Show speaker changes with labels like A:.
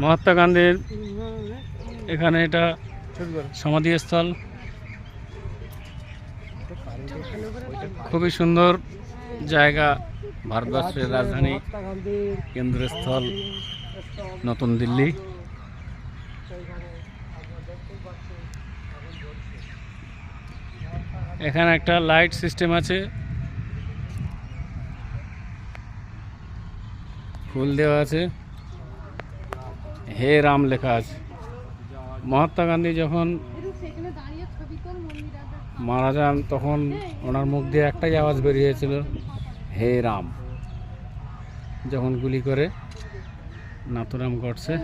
A: মহাত্মা গান্ধীর এখানে এটা সমাধিস্থল, খুবই সুন্দর জায়গা। ভারতবর্ষের রাজধানী কেন্দ্রস্থল নতুন দিল্লি। এখানে একটা লাইট সিস্টেম আছে, ফুল দেওয়া আছে, হে রাম লেখা আছে। মহাত্মা গান্ধী যখন মারা যান তখন ওনার মুখ দিয়ে একটাই আওয়াজ বেরিয়েছিল, হে রাম। যখন গুলি করে নাথুরাম গডসে।